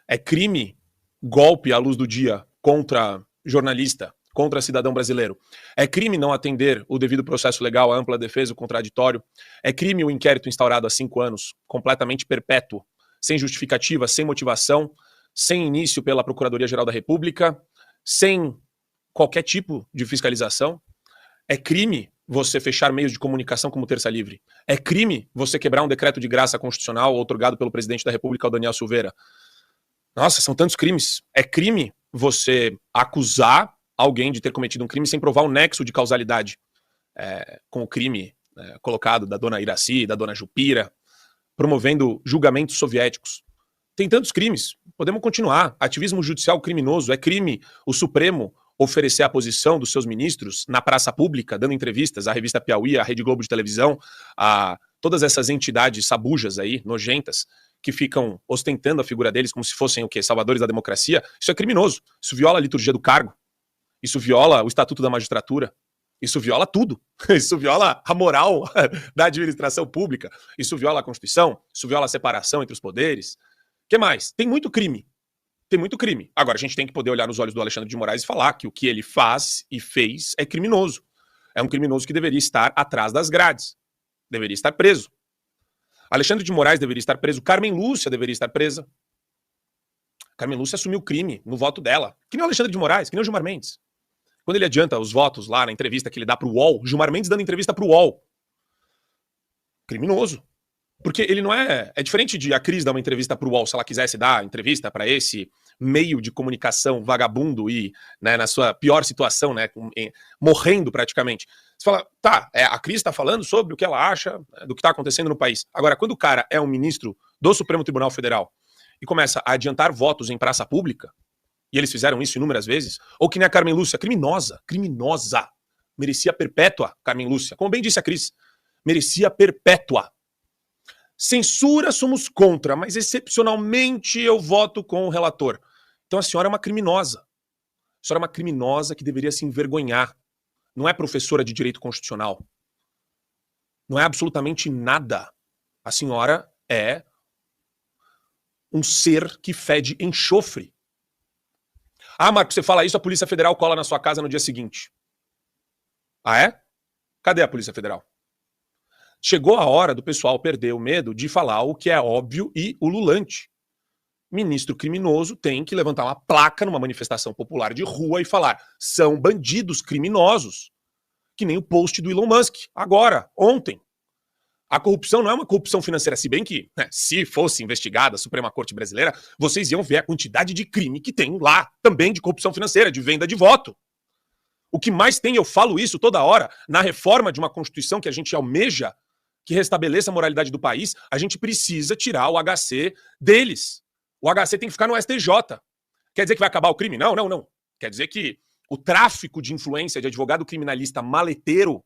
É crime golpe à luz do dia contra jornalista, contra cidadão brasileiro. É crime não atender o devido processo legal, a ampla defesa, o contraditório. É crime o inquérito instaurado há 5 anos, completamente perpétuo, sem justificativa, sem motivação, sem início pela Procuradoria-Geral da República, sem qualquer tipo de fiscalização. É crime você fechar meios de comunicação como Terça Livre. É crime você quebrar um decreto de graça constitucional outorgado pelo presidente da República, o Daniel Silveira. Nossa, são tantos crimes. É crime você acusar alguém de ter cometido um crime sem provar o nexo de causalidade com o crime colocado da dona Iraci, da dona Jupira, promovendo julgamentos soviéticos. Tem tantos crimes. Podemos continuar. Ativismo judicial criminoso. É crime o Supremo oferecer a posição dos seus ministros na praça pública, dando entrevistas à revista Piauí, à Rede Globo de televisão, a todas essas entidades sabujas aí, nojentas, que ficam ostentando a figura deles como se fossem o quê? Salvadores da democracia. Isso é criminoso. Isso viola a liturgia do cargo. Isso viola o Estatuto da Magistratura. Isso viola tudo. Isso viola a moral da administração pública. Isso viola a Constituição. Isso viola a separação entre os poderes. O que mais? Tem muito crime. Tem muito crime. Agora, a gente tem que poder olhar nos olhos do Alexandre de Moraes e falar que o que ele faz e fez é criminoso. É um criminoso que deveria estar atrás das grades. Deveria estar preso. Alexandre de Moraes deveria estar preso. Carmen Lúcia deveria estar presa. Carmen Lúcia assumiu o crime no voto dela. Que nem o Alexandre de Moraes, que nem o Gilmar Mendes. Quando ele adianta os votos lá na entrevista que ele dá pro UOL, Gilmar Mendes dando entrevista pro UOL. Criminoso. Porque ele não é... É diferente de a Cris dar uma entrevista pro UOL, se ela quisesse dar entrevista para esse meio de comunicação vagabundo e, né, na sua pior situação, né, morrendo praticamente. Você fala, tá, a Cris tá falando sobre o que ela acha do que tá acontecendo no país. Agora, quando o cara é um ministro do Supremo Tribunal Federal e começa a adiantar votos em praça pública, e eles fizeram isso inúmeras vezes, ou que nem a Carmen Lúcia, criminosa, merecia perpétua, Carmen Lúcia, como bem disse a Cris, merecia perpétua. Censura somos contra, mas excepcionalmente eu voto com o relator. Então a senhora é uma criminosa. A senhora é uma criminosa que deveria se envergonhar. Não é professora de direito constitucional. Não é absolutamente nada. A senhora é um ser que fede enxofre. Ah, Marco, você fala isso, a Polícia Federal cola na sua casa no dia seguinte. Ah, é? Cadê a Polícia Federal? Chegou a hora do pessoal perder o medo de falar o que é óbvio e ululante. Ministro criminoso tem que levantar uma placa numa manifestação popular de rua e falar: são bandidos criminosos. Que nem o post do Elon Musk, agora, ontem. A corrupção não é uma corrupção financeira, se bem que, né, se fosse investigada a Suprema Corte Brasileira, vocês iam ver a quantidade de crime que tem lá, também de corrupção financeira, de venda de voto. O que mais tem, eu falo isso toda hora, na reforma de uma Constituição que a gente almeja, que restabeleça a moralidade do país, a gente precisa tirar o HC deles. O HC tem que ficar no STJ. Quer dizer que vai acabar o crime? Não, não, não. Quer dizer que o tráfico de influência de advogado criminalista maleteiro,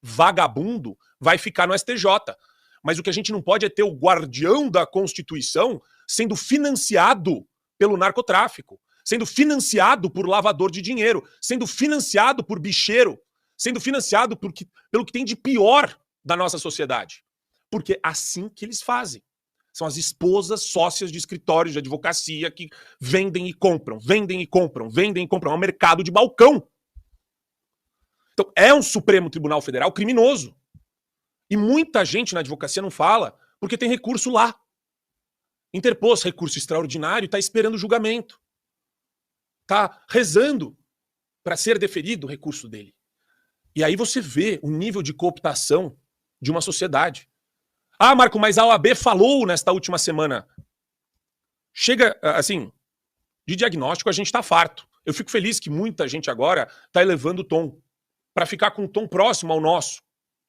vagabundo, vai ficar no STJ. Mas o que a gente não pode é ter o guardião da Constituição sendo financiado pelo narcotráfico, sendo financiado por lavador de dinheiro, sendo financiado por bicheiro, sendo financiado pelo que tem de pior da nossa sociedade. Porque é assim que eles fazem. São as esposas sócias de escritórios de advocacia que vendem e compram, vendem e compram, vendem e compram. É um mercado de balcão. Então, é um Supremo Tribunal Federal criminoso. E muita gente na advocacia não fala porque tem recurso lá. Interpôs recurso extraordinário e está esperando o julgamento. Está rezando para ser deferido o recurso dele. E aí você vê o nível de cooptação de uma sociedade. Ah, Marco, mas a OAB falou nesta última semana. Chega, assim, de diagnóstico a gente está farto. Eu fico feliz que muita gente agora está elevando o tom, para ficar com um tom próximo ao nosso,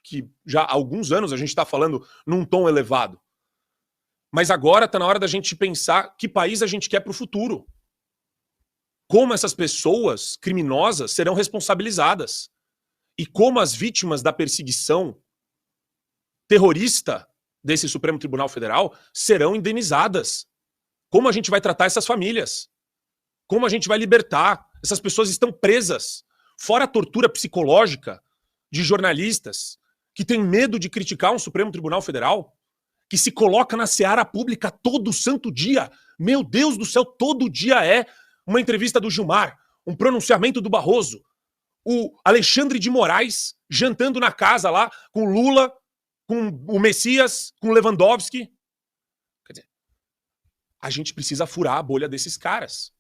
que já há alguns anos a gente está falando num tom elevado. Mas agora está na hora da gente pensar que país a gente quer para o futuro. Como essas pessoas criminosas serão responsabilizadas. E como as vítimas da perseguição terrorista desse Supremo Tribunal Federal serão indenizadas. Como a gente vai tratar essas famílias? Como a gente vai libertar? Essas pessoas estão presas. Fora a tortura psicológica de jornalistas que têm medo de criticar um Supremo Tribunal Federal. que se coloca na seara pública todo santo dia. Meu Deus do céu, todo dia é uma entrevista do Gilmar, um pronunciamento do Barroso, o Alexandre de Moraes jantando na casa lá com Lula, com o Messias, com Lewandowski. Quer dizer, a gente precisa furar a bolha desses caras.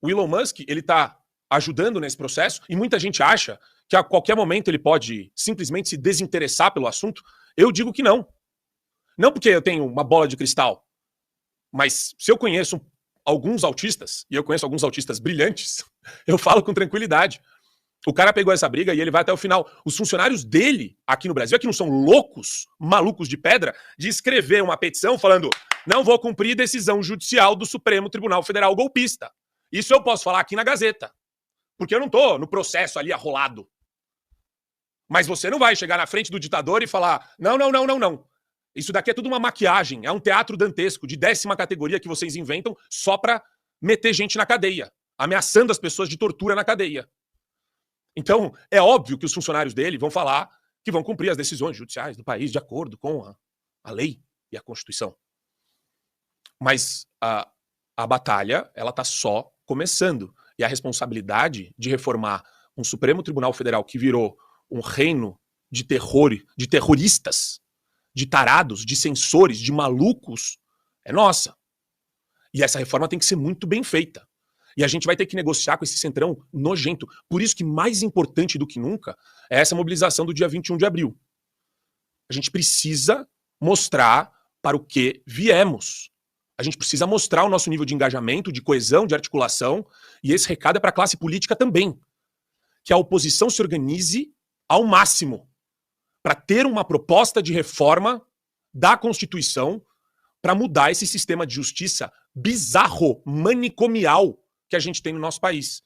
O Elon Musk, ele tá ajudando nesse processo e muita gente acha que a qualquer momento ele pode simplesmente se desinteressar pelo assunto. Eu digo que não. Não porque eu tenho uma bola de cristal, mas se eu conheço alguns autistas, e eu conheço alguns autistas brilhantes, eu falo com tranquilidade. O cara pegou essa briga e ele vai até o final. Os funcionários dele, aqui no Brasil, é que não são loucos, malucos de pedra, de escrever uma petição falando: não vou cumprir decisão judicial do Supremo Tribunal Federal golpista. Isso eu posso falar aqui na Gazeta, porque eu não tô no processo ali arrolado. Mas você não vai chegar na frente do ditador e falar: não, não, não, não, não. Isso daqui é tudo uma maquiagem, é um teatro dantesco de 10ª categoria que vocês inventam só pra meter gente na cadeia, ameaçando as pessoas de tortura na cadeia. Então, é óbvio que os funcionários dele vão falar que vão cumprir as decisões judiciais do país de acordo com a lei e a Constituição. Mas a batalha, ela tá só começando. E a responsabilidade de reformar um Supremo Tribunal Federal que virou um reino de terror, de terroristas, de tarados, de censores, de malucos, é nossa. E essa reforma tem que ser muito bem feita. E a gente vai ter que negociar com esse centrão nojento. Por isso que mais importante do que nunca é essa mobilização do dia 21 de abril. A gente precisa mostrar para o que viemos. A gente precisa mostrar o nosso nível de engajamento, de coesão, de articulação. E esse recado é para a classe política também. Que a oposição se organize ao máximo para ter uma proposta de reforma da Constituição para mudar esse sistema de justiça bizarro, manicomial que a gente tem no nosso país.